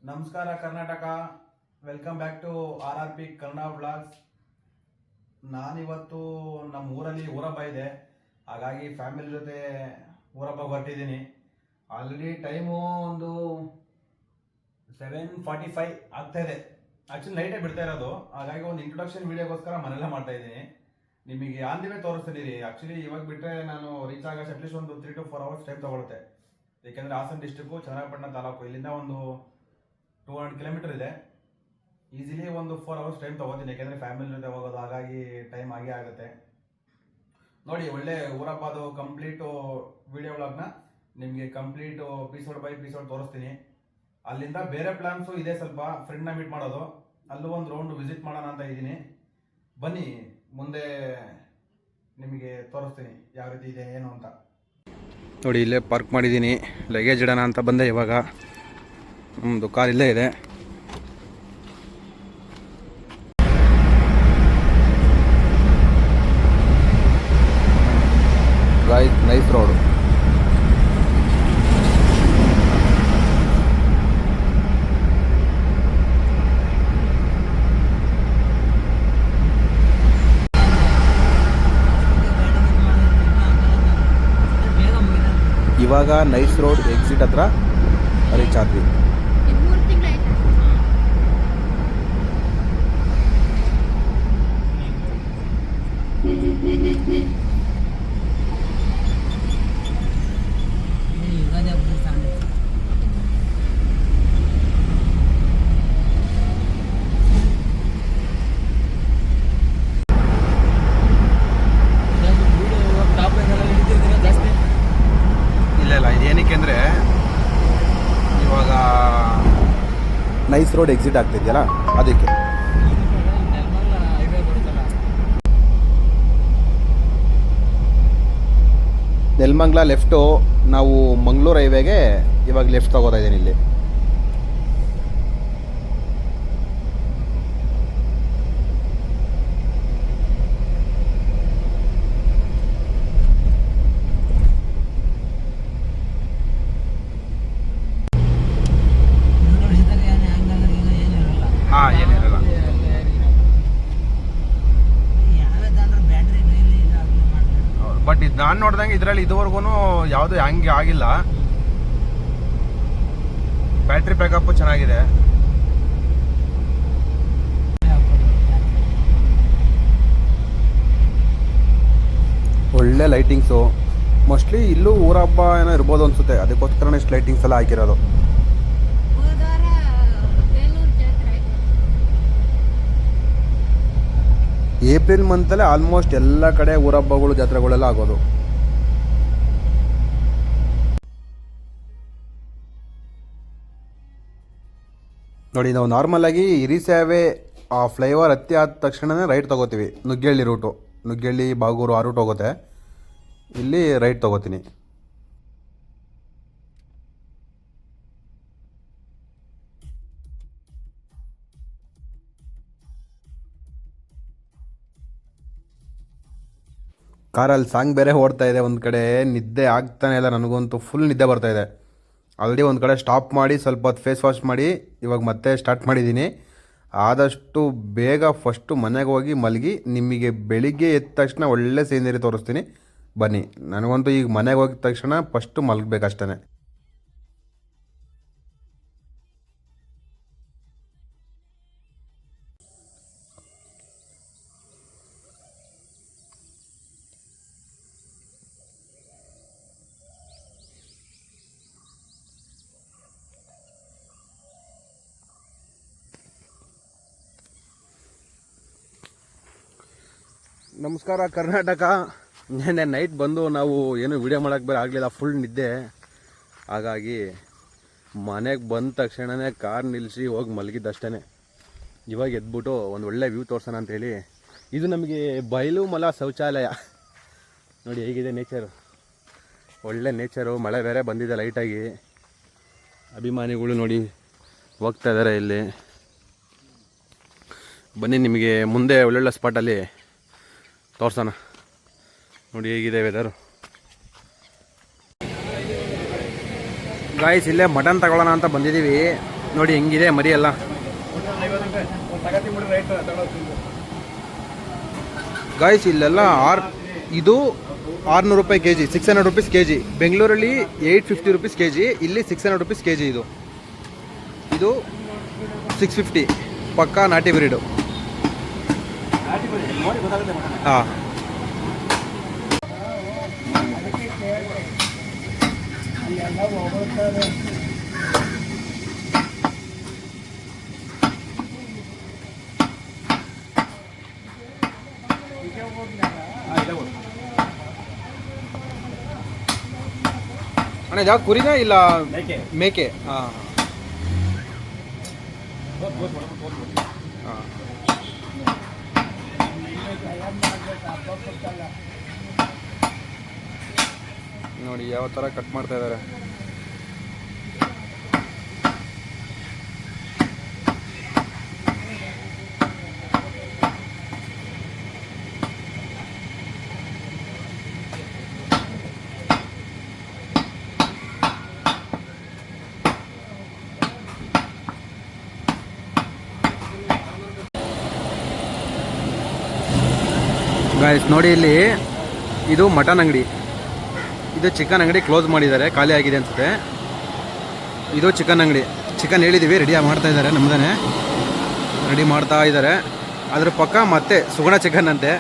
ನಮಸ್ಕಾರ Karnataka, welcome back to RRP Kannada vlogs. ನಾನಿವತ್ತು ನಮ್ಮ ಊರಲ್ಲಿ ಊರಬ್ಬ ಇದೆ, ಹಾಗಾಗಿ ಫ್ಯಾಮಿಲಿ ಜೊತೆ ಊರಬ್ಬ ಹೊರಟಿದ್ದೀನಿ. ಆಲ್ರೆಡಿ ಟೈಮು ಒಂದು 7:45 ಆಗ್ತಾ ಇದೆ. ಆ್ಯಕ್ಚುಲಿ ನೈಟೇ ಬಿಡ್ತಾ ಇರೋದು, ಹಾಗಾಗಿ ಒಂದು ಇಂಟ್ರೊಡಕ್ಷನ್ ವೀಡಿಯೋಗೋಸ್ಕರ ಮನೆಯಲ್ಲ ಮಾಡ್ತಾ ಇದ್ದೀನಿ. ನಿಮಗೆ ಆನ್ ದಿ ವೇ ತೋರಿಸ್ತೀನಿ. ಆ್ಯಕ್ಚುಲಿ ಇವಾಗ ಬಿಟ್ಟರೆ ನಾನು ರೀಚ್ ಆಗೋಷ್ಟು ಅಟ್ಲೀಸ್ಟ್ ಒಂದು 3 to 4 hours ಟೈಮ್ ತೊಗೊಳುತ್ತೆ. ಏಕೆಂದರೆ ಹಾಸನ ಡಿಸ್ಟ್ರಿಕ್ಕು, ಚನ್ನರಾಯಪಟ್ಟಣ ತಾಲೂಕು, ಇಲ್ಲಿಂದ ಒಂದು 200 ಕಿಲೋಮೀಟರ್ ಇದೆ. ಈಸಿಲಿ ಒಂದು 4 hours ಟೈಮ್ ತೊಗೋತೀನಿ, ಯಾಕೆಂದರೆ ಫ್ಯಾಮಿಲಿ ಜೊತೆ ಹೋಗೋದು, ಹಾಗಾಗಿ ಟೈಮ್ ಆಗೇ ಆಗುತ್ತೆ. ನೋಡಿ, ಒಳ್ಳೆ ಊರಬ್ಬದು ಕಂಪ್ಲೀಟು ವಿಡಿಯೋ ವ್ಲಾಗ್ನ ನಿಮಗೆ ಕಂಪ್ಲೀಟು ಎಪಿಸೋಡ್ ಬೈ ಎಪಿಸೋಡ್ ತೋರಿಸ್ತೀನಿ. ಅಲ್ಲಿಂದ ಬೇರೆ ಪ್ಲಾನ್ಸು ಇದೆ, ಸ್ವಲ್ಪ ಫ್ರೆಂಡ್ನ ಮೀಟ್ ಮಾಡೋದು, ಅಲ್ಲೂ ಒಂದು ರೌಂಡ್ ವಿಸಿಟ್ ಮಾಡೋಣ ಅಂತ ಇದ್ದೀನಿ. ಬನ್ನಿ, ಮುಂದೆ ನಿಮಗೆ ತೋರಿಸ್ತೀನಿ ಯಾವ ರೀತಿ ಇದೆ ಏನು ಅಂತ. ನೋಡಿ, ಇಲ್ಲೇ ಪಾರ್ಕ್ ಮಾಡಿದ್ದೀನಿ, ಲಗೇಜ್ ಇಡೋಣ ಅಂತ ಬಂದೆ. ಇವಾಗ ನಮ್ಮದು ಕಾರ್ ಇಲ್ಲೇ ಇದೆ. Nice road. ಇವಾಗ ನೈಸ್ ರೋಡ್ ಎಕ್ಸಿಟ್ ಹತ್ರ ರೀಚ್ ಆದ್ವಿ. ಇದೇನಕ್ಕೆಂದರೆ ಇವಾಗ ನೈಸ್ ರೋಡ್ ಎಕ್ಸಿಟ್ ಆಗ್ತಿದೆಯಲ್ಲ, ಅದಕ್ಕೆ. ನೆಲಮಂಗಲ ಲೆಫ್ಟು, ನಾವು ಮಂಗಳೂರು ಹೈವೇಗೆ ಇವಾಗ ಲೆಫ್ಟ್ ತಗೋತಾ ಇದ್ದೀನಿ. ಇಲ್ಲಿ ಏನಿರಲ್ಲ. ಬಟ್ ಇದು ನಾನು ನೋಡ್ದಂಗೆ ಇದರಲ್ಲಿ ಇದುವರೆಗೂ ಯಾವುದು ಹಂಗೆ ಆಗಿಲ್ಲ. ಬ್ಯಾಟ್ರಿ ಬ್ಯಾಕಪ್ ಚೆನ್ನಾಗಿದೆ. ಒಳ್ಳೆ ಲೈಟಿಂಗ್ಸು. ಮೋಸ್ಟ್ಲಿ ಇಲ್ಲೂ ಊರಬ್ಬ ಏನೋ ಇರ್ಬೋದು ಅನ್ಸುತ್ತೆ, ಅದಕ್ಕೋಸ್ಕರನೇ ಇಷ್ಟು ಲೈಟಿಂಗ್ಸ್ ಎಲ್ಲ ಹಾಕಿರೋದು. ಏಪ್ರಿಲ್ ಮಂತಲ್ಲೇ ಆಲ್ಮೋಸ್ಟ್ ಎಲ್ಲ ಕಡೆ ಊರಬ್ಬಗಳು, ಜಾತ್ರೆಗಳೆಲ್ಲ ಆಗೋದು. ನೋಡಿ, ನಾವು ನಾರ್ಮಲಾಗಿ ಹಿರಿಸೇವೆ ಆ ಫ್ಲೈಓವರ್ ಹತ್ತಿ ಆದ ತಕ್ಷಣವೇ ರೈಟ್ ತೊಗೋತೀವಿ. ನುಗ್ಗೇಹಳ್ಳಿ ರೂಟು, ನುಗ್ಗೇಹಳ್ಳಿ ಬಾಗೂರು ಆ ರೂಟ್ ಹೋಗುತ್ತೆ. ಇಲ್ಲಿ ರೈಟ್ ತೊಗೋತೀನಿ. ಕಾರಲ್ಲಿ ಸಾಂಗ್ ಬೇರೆ ಓಡ್ತಾ ಇದೆ. ಒಂದು ಕಡೆ ನಿದ್ದೆ ಆಗ್ತಾನೆ ಇಲ್ಲ, ನನಗಂತೂ ಫುಲ್ ನಿದ್ದೆ ಬರ್ತಾಯಿದೆ. ಆಲ್ರೆಡಿ ಒಂದು ಕಡೆ ಸ್ಟಾಪ್ ಮಾಡಿ ಸ್ವಲ್ಪ ಹೊತ್ತು ಫೇಸ್ ವಾಶ್ ಮಾಡಿ ಇವಾಗ ಮತ್ತೆ ಸ್ಟಾರ್ಟ್ ಮಾಡಿದ್ದೀನಿ. ಆದಷ್ಟು ಬೇಗ ಫಸ್ಟು ಮನೆಗೆ ಹೋಗಿ ಮಲಗಿ, ನಿಮಗೆ ಬೆಳಿಗ್ಗೆ ಎದ್ದ ತಕ್ಷಣ ಒಳ್ಳೆ ಸೀನರಿ ತೋರಿಸ್ತೀನಿ. ಬನ್ನಿ. ನನಗಂತೂ ಈಗ ಮನೆಗೆ ಹೋಗಿದ ತಕ್ಷಣ ಫಸ್ಟು ಮಲಗಬೇಕಷ್ಟೇ. ನಮಸ್ಕಾರ ಕರ್ನಾಟಕ. ನೆನ್ನೆ ನೈಟ್ ಬಂದು ನಾವು ಏನು ವಿಡಿಯೋ ಮಾಡೋಕ್ಕೆ ಬೇರೆ ಆಗಲಿಲ್ಲ, ಫುಲ್ ನಿದ್ದೆ. ಹಾಗಾಗಿ ಮನೆಗೆ ಬಂದ ತಕ್ಷಣವೇ ಕಾರ್ ನಿಲ್ಲಿಸಿ ಹೋಗಿ ಮಲಗಿದ್ದಷ್ಟೇ. ಇವಾಗ ಎದ್ಬಿಟ್ಟು ಒಂದು ಒಳ್ಳೆ ವ್ಯೂ ತೋರ್ಸೋಣ ಅಂತೇಳಿ. ಇದು ನಮಗೆ ಬಯಲು ಮಲ ಶೌಚಾಲಯ. ನೋಡಿ ಹೇಗಿದೆ ನೇಚರು, ಒಳ್ಳೆ ನೇಚರು. ಮಳೆ ಬೇರೆ ಬಂದಿದೆ ಲೈಟಾಗಿ. ಅಭಿಮಾನಿಗಳು ನೋಡಿ ಹೋಗ್ತಾ ಇದ್ದಾರೆ ಇಲ್ಲಿ. ಬನ್ನಿ, ನಿಮಗೆ ಮುಂದೆ ಒಳ್ಳೊಳ್ಳೆ ಸ್ಪಾಟಲ್ಲಿ ತೋರ್ಸೋಣ. ನೋಡಿ ಹೇಗಿದೆ ವೆದರು. ಗಾಯ್ಸ್, ಇಲ್ಲೇ ಮಟನ್ ತಗೊಳ್ಳೋಣ ಅಂತ ಬಂದಿದ್ದೀವಿ. ನೋಡಿ ಹೆಂಗಿದೆ ಮರಿ ಎಲ್ಲ. ಗಾಯ್ಸ್ ಇಲ್ಲೆಲ್ಲ ಇದು 600 ರೂಪಾಯಿ K G, 600 rupees K G. ಬೆಂಗಳೂರಲ್ಲಿ 850 ರುಪೀಸ್ ಕೆ ಜಿ, ಇಲ್ಲಿ 600 ರುಪೀಸ್ ಕೆ ಜಿ. ಇದು 650 ಪಕ್ಕಾ ನಾಟಿ ಬ್ರೀಡು. ಹಾಂ, ಅಣ್ಣ ಯಾವ ಕುರಿನಾ ಇಲ್ಲ ಮೇಕೆ? ಹಾಂ ಹಾಂ. ನೋಡಿ ಯಾವ ಥರ ಕಟ್ ಮಾಡ್ತಾ ಇದ್ದಾರೆ. ಗಾಯ್ಸ್ ನೋಡಿ ಇಲ್ಲಿ ಇದು ಮಟನ್ ಅಂಗಡಿ, ಇದು ಚಿಕನ್ ಅಂಗಡಿ ಕ್ಲೋಸ್ ಮಾಡಿದ್ದಾರೆ, ಖಾಲಿ ಆಗಿದೆ ಅನ್ಸುತ್ತೆ. ಇದು ಚಿಕನ್ ಅಂಗಡಿ. ಚಿಕನ್ ಹೇಳಿದ್ದೀವಿ, ರೆಡಿ ಮಾಡ್ತಾ ಇದ್ದಾರೆ, ನಮ್ದೇ ರೆಡಿ ಮಾಡ್ತಾ ಇದ್ದಾರೆ. ಅದ್ರ ಪಕ್ಕ ಮತ್ತೆ ಸುಗುಣ ಚಿಕನ್ ಅಂತೆ,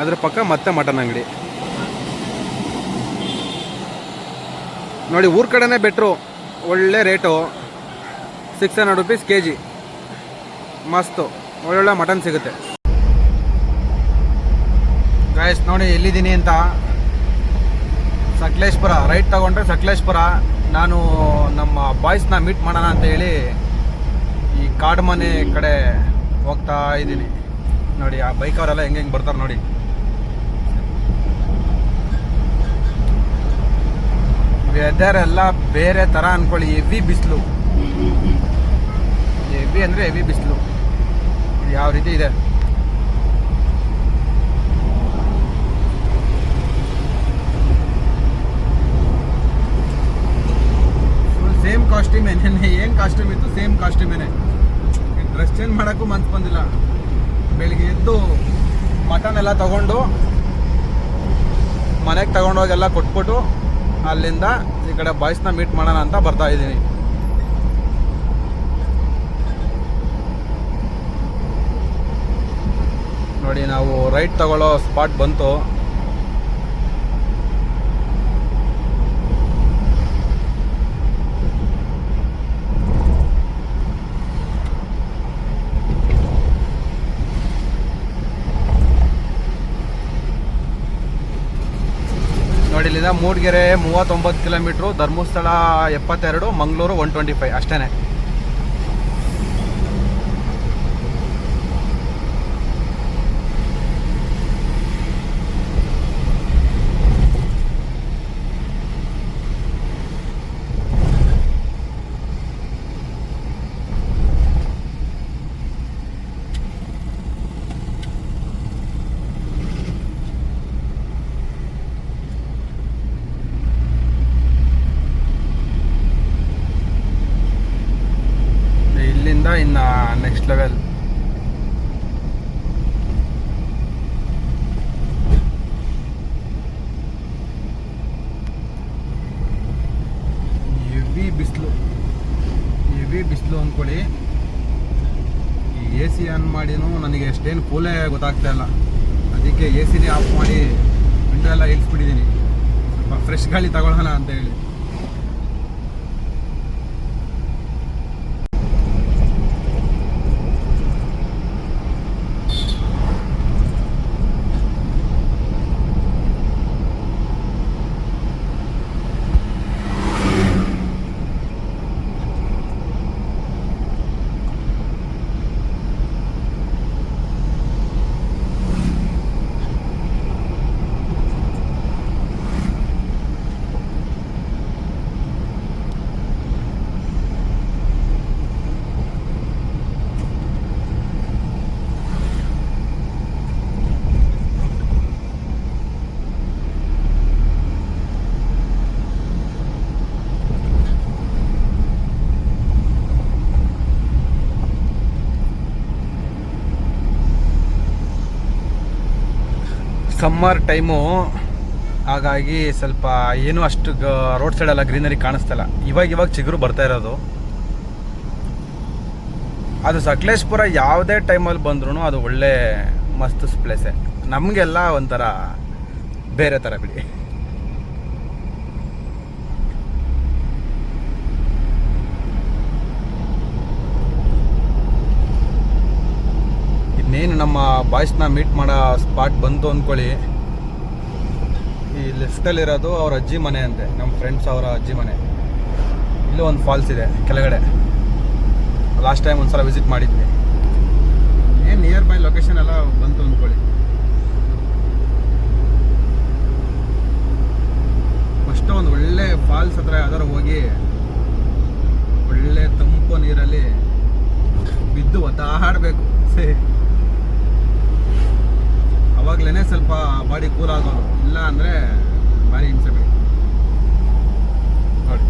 ಅದ್ರ ಪಕ್ಕ ಮತ್ತೆ ಮಟನ್ ಅಂಗಡಿ. ನೋಡಿ ಊರ ಕಡೆನೇ ಬೆಟ್ರು, ಒಳ್ಳೆ ರೇಟು, 600 ರುಪೀಸ್ ಕೆ ಜಿ. ಮಸ್ತು ಒಳ್ಳೊಳ್ಳೆ ಮಟನ್ ಸಿಗುತ್ತೆ. ಗಾಯ್ಸ್ ನೋಡಿ ಎಲ್ಲಿದ್ದೀನಿ ಅಂತ, ಸಕಲೇಶ್ಪುರ. ರೈಟ್ ತಗೊಂಡ್ರೆ ಸಕಲೇಶ್ಪುರ. ನಾನು ನಮ್ಮ ಬಾಯ್ಸ್ನ ಮೀಟ್ ಮಾಡೋಣ ಅಂತ ಹೇಳಿ ಈ ಕಾಡು ಮನೆ ಕಡೆ ಹೋಗ್ತಾ ಇದ್ದೀನಿ. ನೋಡಿ ಆ ಬೈಕ್ ಅವರೆಲ್ಲ ಹೆಂಗೆ ಬರ್ತಾರೆ ನೋಡಿ. ವೆದರ್ ಎಲ್ಲ ಬೇರೆ ಥರ ಅಂದ್ಕೊಳ್ಳಿ. ಹೆವಿ ಬಿಸಿಲು, ಹೆವಿ ಅಂದರೆ ಹೆವಿ ಬಿಸಿಲು. ಯಾವ ರೀತಿ ಇದೆ ಸೇಮ್ ಕಾಸ್ಟ್ಯೂಮ್ ಏನು ಕಾಸ್ಟ್ಯೂಮ್ ಇತ್ತು ಸೇಮ್ ಕಾಸ್ಟ್ಯೂಮೇನೆ. ಡ್ರೆಸ್ ಚೇಂಜ್ ಮಾಡೋಕ್ಕೂ ಮನ್ಸು ಬಂದಿಲ್ಲ. ಬೆಳಿಗ್ಗೆ ಎದ್ದು ಮಟನ್ ಎಲ್ಲ ತಗೊಂಡು ಮನೆಗೆ ತಗೊಂಡೋಗೆಲ್ಲ ಕೊಟ್ಬಿಟ್ಟು ಅಲ್ಲಿಂದ ಈ ಕಡೆ ಬಾಯ್ಸ್ನ ಮೀಟ್ ಮಾಡೋಣ ಅಂತ ಬರ್ತಾ ಇದ್ದೀನಿ. ನೋಡಿ ನಾವು ರೈಟ್ ತಗೊಳ್ಳೋ ಸ್ಪಾಟ್ ಬಂತು. ನೋಡಿ ಇಲ್ಲಿಂದ ಮೂಡಿಗೆರೆ 39 ಕಿಲೋಮೀಟ್ರು, ಧರ್ಮಸ್ಥಳ 72, ಮಂಗಳೂರು 125 ಅಷ್ಟೇ. ಇನ್ನು ನೆಕ್ಸ್ಟ್ ಲೆವೆಲ್. ಹೆವಿ ಬಿಸಿಲು ಅಂದ್ಕೊಳ್ಳಿ. ಈ AC ಆನ್ ಮಾಡಿನೂ ನನಗೆ ಅಷ್ಟೇನು ಕೂಲೇ ಗೊತ್ತಾಗ್ತಾ ಇಲ್ಲ. ಅದಕ್ಕೆ AC ಆಫ್ ಮಾಡಿ ವಿಂಡೋ ಎಲ್ಲ ಇಳಿಸ್ಬಿಟ್ಟಿದ್ದೀನಿ, ಸ್ವಲ್ಪ ಫ್ರೆಶ್ ಗಾಳಿ ತಗೊಳ್ಳೋಣ ಅಂತ ಹೇಳಿ. ಸಮ್ಮರ್ ಟೈಮು, ಹಾಗಾಗಿ ಸ್ವಲ್ಪ ಏನು ಅಷ್ಟು ರೋಡ್ ಸೈಡೆಲ್ಲ ಗ್ರೀನರಿ ಕಾಣಿಸ್ತಲ್ಲ. ಇವಾಗ ಚಿಗುರು ಬರ್ತಾ ಇರೋದು. ಅದು ಸಕಲೇಶ್ಪುರ ಯಾವುದೇ ಟೈಮಲ್ಲಿ ಬಂದ್ರೂ ಅದು ಒಳ್ಳೆ ಮಸ್ತ್ ಪ್ಲೇಸೇ. ನಮಗೆಲ್ಲ ಒಂಥರ ಬೇರೆ ಥರ ಬಿಡಿ. ಇನ್ನೇನು ನಮ್ಮ ಬಾಯ್ಸ್ನ ಮೀಟ್ ಮಾಡೋ ಸ್ಪಾಟ್ ಬಂತು ಅಂದ್ಕೊಳ್ಳಿ. ಈ ಲೆಫ್ಟಲ್ಲಿರೋದು ಅವ್ರ ಅಜ್ಜಿ ಮನೆ ಅಂತೆ, ನಮ್ಮ ಫ್ರೆಂಡ್ಸ್ ಅವರ ಅಜ್ಜಿ ಮನೆ. ಇಲ್ಲೂ ಒಂದು ಫಾಲ್ಸ್ ಇದೆ ಕೆಳಗಡೆ. ಲಾಸ್ಟ್ ಟೈಮ್ ಒಂದ್ಸಲ ವಿಸಿಟ್ ಮಾಡಿದ್ವಿ. ಏನು ನಿಯರ್ ಬೈ ಲೊಕೇಶನ್ ಎಲ್ಲ ಬಂತು ಅಂದ್ಕೊಳ್ಳಿ. ಫಸ್ಟ್ ಒಂದು ಒಳ್ಳೆ ಫಾಲ್ಸ್ ಹತ್ರ ಯಾವ್ದಾರು ಹೋಗಿ ಒಳ್ಳೆ ತಂಪು ನೀರಲ್ಲಿ ಬಿದ್ದು ಒತ್ತಾಡಬೇಕು. ಅವಾಗ್ಲೇ ಸ್ವಲ್ಪ ಬಾಡಿ ಕೂಲ್ ಆಗೋದು, ಇಲ್ಲ ಅಂದರೆ ಭಾರಿ ಹಿಂಸೆ ಬೇಕು ನೋಡಿ.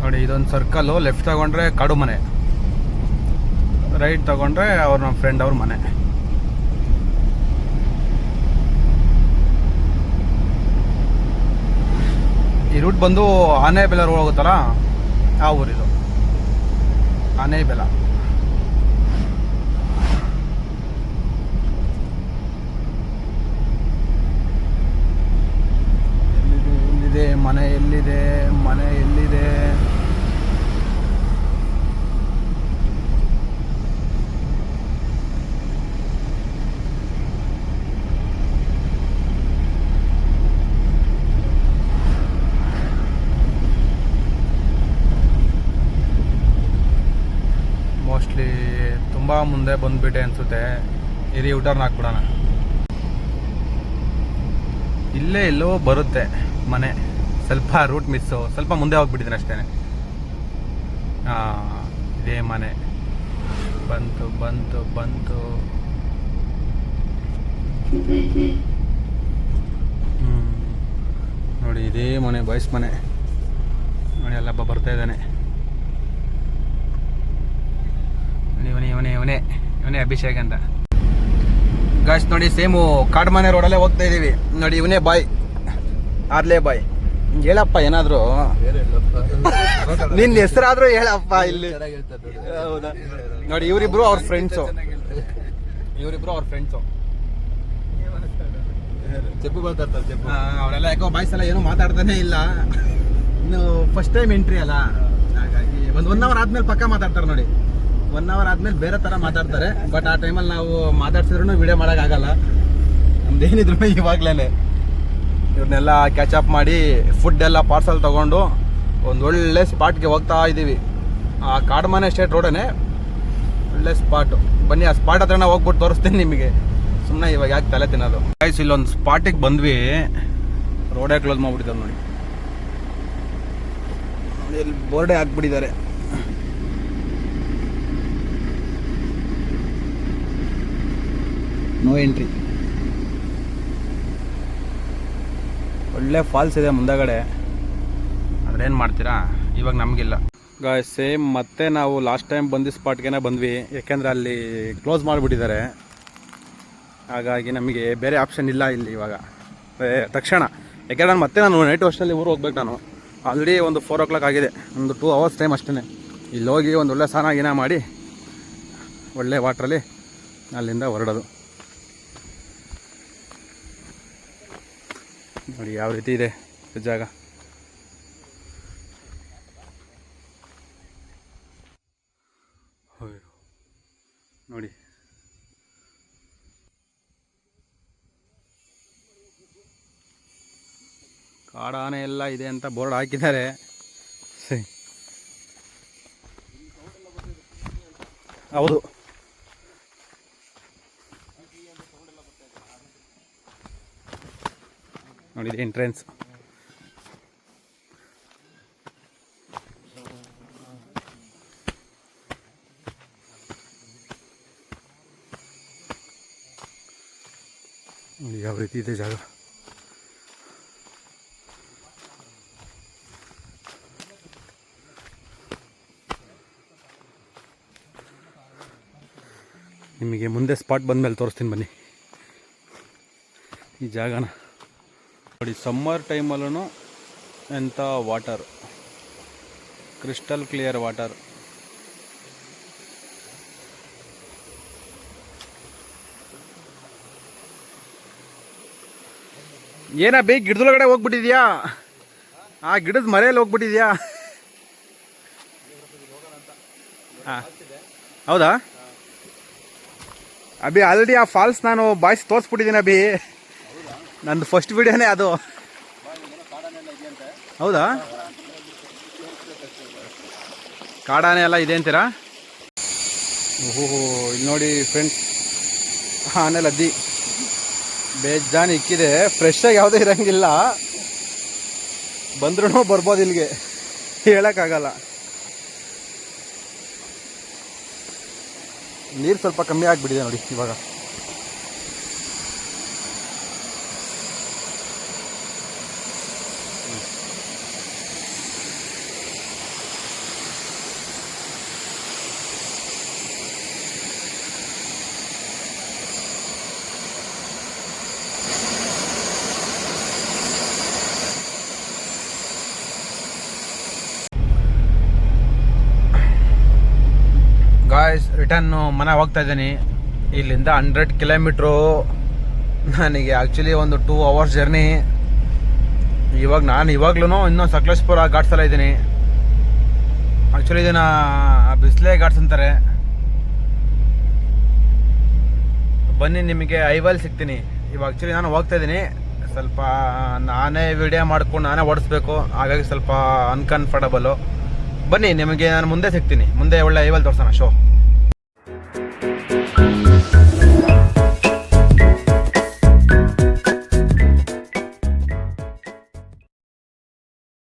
ನೋಡಿ, ಇದೊಂದು ಸರ್ಕಲ್ಲು. ಲೆಫ್ಟ್ ತಗೊಂಡ್ರೆ ಕಾಡು ಮನೆ, ರೈಟ್ ತಗೊಂಡ್ರೆ ನಮ್ಮ ಫ್ರೆಂಡ್ ಅವ್ರ ಮನೆ. ಈ ರೂಟ್ ಬಂದು ಆನೆಬೆಲೆ ರೋಡ್ ಹೋಗುತ್ತಲ್ಲ, ಆ ಊರಿದು ಆನೆಬೆಲೆ. ಎಲ್ಲಿದೆ ಮನೆ? ಎಲ್ಲಿದೆ ಮನೆ? ಎಲ್ಲಿದೆ? ಮೋಸ್ಟ್ಲಿ ತುಂಬ ಮುಂದೆ ಬಂದುಬಿಟ್ಟೆ ಅನಿಸುತ್ತೆ. ಇರಿ ಯೂಟರ್ನ್ ಹಾಕ್ಬಿಡೋಣ. ಇಲ್ಲೇ ಎಲ್ಲೋ ಬರುತ್ತೆ ಮನೆ, ಸ್ವಲ್ಪ ರೂಟ್ ಮಿಸ್ಸು, ಸ್ವಲ್ಪ ಮುಂದೆ ಹೋಗ್ಬಿಟ್ಟಿದ್ದೀನಿ ಅಷ್ಟೇ. ಇದೇ ಮನೆ. ಬಂತು ಬಂತು ಬಂತು. ನೋಡಿ, ಇದೇ ಮನೆ, ಬಾಯ್ಸ್ ಮನೆ ನೋಡಿ. ಅಲ್ಲಬ್ಬ ಬರ್ತಾ ಇದ್ದಾನೆ. ಇವನೇ ಅಭಿಷೇಕ್ ಅಂತ. ಗಾಯ್ಸ್ ನೋಡಿ, ಸೇಮು ಕಾಡ್ಮನೆ ರೋಡಲ್ಲೇ ಹೋಗ್ತಾ ಇದ್ದೀವಿ ನೋಡಿ. ಇವನೇ ಬಾಯ್, ಆರ್ಲೆ ಬಾಯ್. ಹೇಳಪ್ಪ ಏನಾದ್ರು, ನಿನ್ನ ಹೆಸರಾದ್ರೂ ಹೇಳಪ್ಪ. ಇಲ್ಲಿ ಹೌದಾ ನೋಡಿ, ಇವರಿಬ್ರು ಅವ್ರ ಫ್ರೆಂಡ್ಸು. చెప్పు ಮಾತಾಡ್ತಾರೆ చెప్పు. ಅವರೆಲ್ಲ ಯಾಕೋ ಬಾಯ್ಸ್ ಎಲ್ಲ ಏನೂ ಮಾತಾಡ್ತಾನೆ ಇಲ್ಲ. ಇನ್ನು ಫಸ್ಟ್ ಟೈಮ್ ಎಂಟ್ರಿ ಅಲ್ಲ, ಹಾಗಾಗಿ ಒಂದು 1 ಅವರ್ ಆದ್ಮೇಲೆ ಪಕ್ಕ ಮಾತಾಡ್ತಾರೆ ನೋಡಿ. 1 ಅವರ್ ಆದ್ಮೇಲೆ ಬೇರೆ ಥರ ಮಾತಾಡ್ತಾರೆ. ಬಟ್ ಆ ಟೈಮಲ್ಲಿ ನಾವು ಮಾತಾಡ್ಸಿದ್ರು ವಿಡಿಯೋ ಮಾಡೋಕ್ಕಾಗಲ್ಲ. ನಮ್ದೇನಿದ್ರು ಇವಾಗ್ಲೇ ಇವ್ರನ್ನೆಲ್ಲ ಕ್ಯಾಚಪ್ ಮಾಡಿ ಫುಡ್ ಎಲ್ಲ ಪಾರ್ಸಲ್ ತೊಗೊಂಡು ಒಂದು ಒಳ್ಳೆ ಸ್ಪಾಟ್ಗೆ ಹೋಗ್ತಾ ಇದ್ದೀವಿ. ಆ ಕಾಡ್ಮನೆ ಸ್ಟೇಟ್ ರೋಡೇ ಒಳ್ಳೆ ಸ್ಪಾಟು. ಬನ್ನಿ, ಆ ಸ್ಪಾಟ್ ಹತ್ರನ ಹೋಗ್ಬಿಟ್ಟು ತೋರಿಸ್ತೀನಿ ನಿಮಗೆ. ಸುಮ್ಮನೆ ಇವಾಗ ಯಾಕೆ ತಲೆ ತಿನ್ನೋದು. ಗೈಸ್, ಇಲ್ಲೊಂದು ಸ್ಪಾಟಿಗೆ ಬಂದ್ವಿ, ರೋಡೇ ಕ್ಲೋಸ್ ಮಾಡಿಬಿಟ್ಟಿದ್ದಾರೆ ನೋಡಿ. ಇಲ್ಲಿ ಬೋರ್ಡೇ ಹಾಕ್ಬಿಟ್ಟಿದ್ದಾರೆ. No entry. ಒಳ್ಳೆ ಫಾಲ್ಸ್ ಇದೆ ಮುಂದಗಡೆ, ಅದ್ರೇನು ಮಾಡ್ತೀರಾ, ಇವಾಗ ನಮಗಿಲ್ಲ. ಗಾಯ್ಸ್, ಸೇಮ್ ಮತ್ತೆ ನಾವು ಲಾಸ್ಟ್ ಟೈಮ್ ಬಂದಿದ್ದ ಸ್ಪಾಟ್ಗೆ ಬಂದ್ವಿ. ಯಾಕೆಂದರೆ ಅಲ್ಲಿ ಕ್ಲೋಸ್ ಮಾಡಿಬಿಟ್ಟಿದ್ದಾರೆ. ಹಾಗಾಗಿ ನಮಗೆ ಬೇರೆ ಆಪ್ಷನ್ ಇಲ್ಲ ಇಲ್ಲಿ ಇವಾಗ ತಕ್ಷಣ. ಯಾಕೆಂದರೆ ನಾನು ನೈಟ್ ಅಷ್ಟರಲ್ಲಿ ಊರು ಹೋಗ್ಬೇಕು. ನಾನು ಆಲ್ರೆಡಿ ಒಂದು 4 o'clock ಆಗಿದೆ. ಒಂದು 2 hours ಟೈಮ್ ಅಷ್ಟೇ. ಇಲ್ಲಿ ಹೋಗಿ ಒಂದು ಒಳ್ಳೆ ಸ್ನಾನ ಗೀನ ಮಾಡಿ ಒಳ್ಳೆ ವಾಟ್ರಲ್ಲಿ ಅಲ್ಲಿಂದ ಹೊರಡೋದು. ನೋಡಿ ಯಾವ ರೀತಿ ಇದೆ ಜಾಗ. ಕಾಡಾನೆ ಎಲ್ಲ ಇದೆ ಅಂತ ಬೋರ್ಡ್ ಹಾಕಿದ್ದಾರೆ. ಹೌದು, ನೋಡಿದೆ ಎಂಟ್ರೆನ್ಸ್. ಯಾವ ರೀತಿ ಇದೆ ಜಾಗ. ನಿಮಗೆ ಮುಂದೆ ಸ್ಪಾಟ್ ಬಂದಮೇಲೆ ತೋರಿಸ್ತೀನಿ ಬನ್ನಿ ಈ ಜಾಗನ. ನೋಡಿ, ಸಮ್ಮರ್ ಟೈಮಲ್ಲೂ ಎಂಥ ವಾಟರ್, ಕ್ರಿಸ್ಟಲ್ ಕ್ಲಿಯರ್ ವಾಟರ್. ಏನ ಬೇಕು, ಗಿಡದೊಳಗಡೆ ಹೋಗ್ಬಿಟ್ಟಿದ್ಯಾ? ಆ ಗಿಡದ ಮರೆಯಲ್ಲಿ ಹೋಗ್ಬಿಟ್ಟಿದ್ಯಾ? ಹಾಂ, ಹೌದಾ ಅಭಿ? ಆಲ್ರೆಡಿ ಆ ಫಾಲ್ಸ್ ನಾನು ಬಾಯ್ಸ್ ತೋರಿಸ್ಬಿಟ್ಟಿದ್ದೀನಿ ಅಭಿ. ನಂದು ಫಸ್ಟ್ ವಿಡಿಯೋನೇ ಅದು. ಹೌದಾ? ಕಾಡಾನೆ ಎಲ್ಲ ಇದೆ ಅಂತೀರಾ? ಓಹೋ, ಇಲ್ಲಿ ನೋಡಿ ಫ್ರೆಂಡ್ಸ್, ಆನೆ ಲದ್ದಿ ಬೇಜಾನ್ ಇಕ್ಕಿದೆ. ಫ್ರೆಶ್ ಆಗಿ ಯಾವುದೇ ಇರೋಂಗಿಲ್ಲ, ಬಂದ್ರೂ ಬರ್ಬೋದು ಇಲ್ಲಿಗೆ, ಹೇಳೋಕ್ಕಾಗಲ್ಲ. ನೀರು ಸ್ವಲ್ಪ ಕಮ್ಮಿ ಆಗಿಬಿಟ್ಟಿದೆ ನೋಡಿ ಇವಾಗ. ಗಾಯ್ಸ್, ರಿಟರ್ನು ಮನೆ ಹೋಗ್ತಾ ಇದ್ದೀನಿ. ಇಲ್ಲಿಂದ 100 ಕಿಲೋಮೀಟ್ರು. ನನಗೆ ಆ್ಯಕ್ಚುಲಿ ಒಂದು 2 ಅವರ್ಸ್ ಜರ್ನಿ. ಇವಾಗ್ಲೂ ಇನ್ನೂ ಸಕಲೇಶ್ಪುರ ಘಾಟ್ಸಲ್ಲ ಇದ್ದೀನಿ. ಆ್ಯಕ್ಚುಲಿ ಇದನ್ನು ಬಿಸ್ಲೆ ಘಾಟ್ಸ್ ಅಂತಾರೆ. ಬನ್ನಿ, ನಿಮಗೆ ಐವಲ್ಲಿ ಸಿಗ್ತೀನಿ. ಇವಾಗ ಆ್ಯಕ್ಚುಲಿ ನಾನು ಹೋಗ್ತಾ ಇದ್ದೀನಿ. ಸ್ವಲ್ಪ ನಾನೇ ವಿಡಿಯೋ ಮಾಡ್ಕೊಂಡು ನಾನೇ ಓಡಿಸ್ಬೇಕು, ಹಾಗಾಗಿ ಸ್ವಲ್ಪ ಅನ್ಕಂಫರ್ಟಬಲು. ಬನ್ನಿ, ನಿಮಗೆ ನಾನು ಮುಂದೆ ಸಿಗ್ತೀನಿ. ಮುಂದೆ ಒಳ್ಳೆ ಐವಲ್ ತೋರಿಸೋಣ ಶೋ.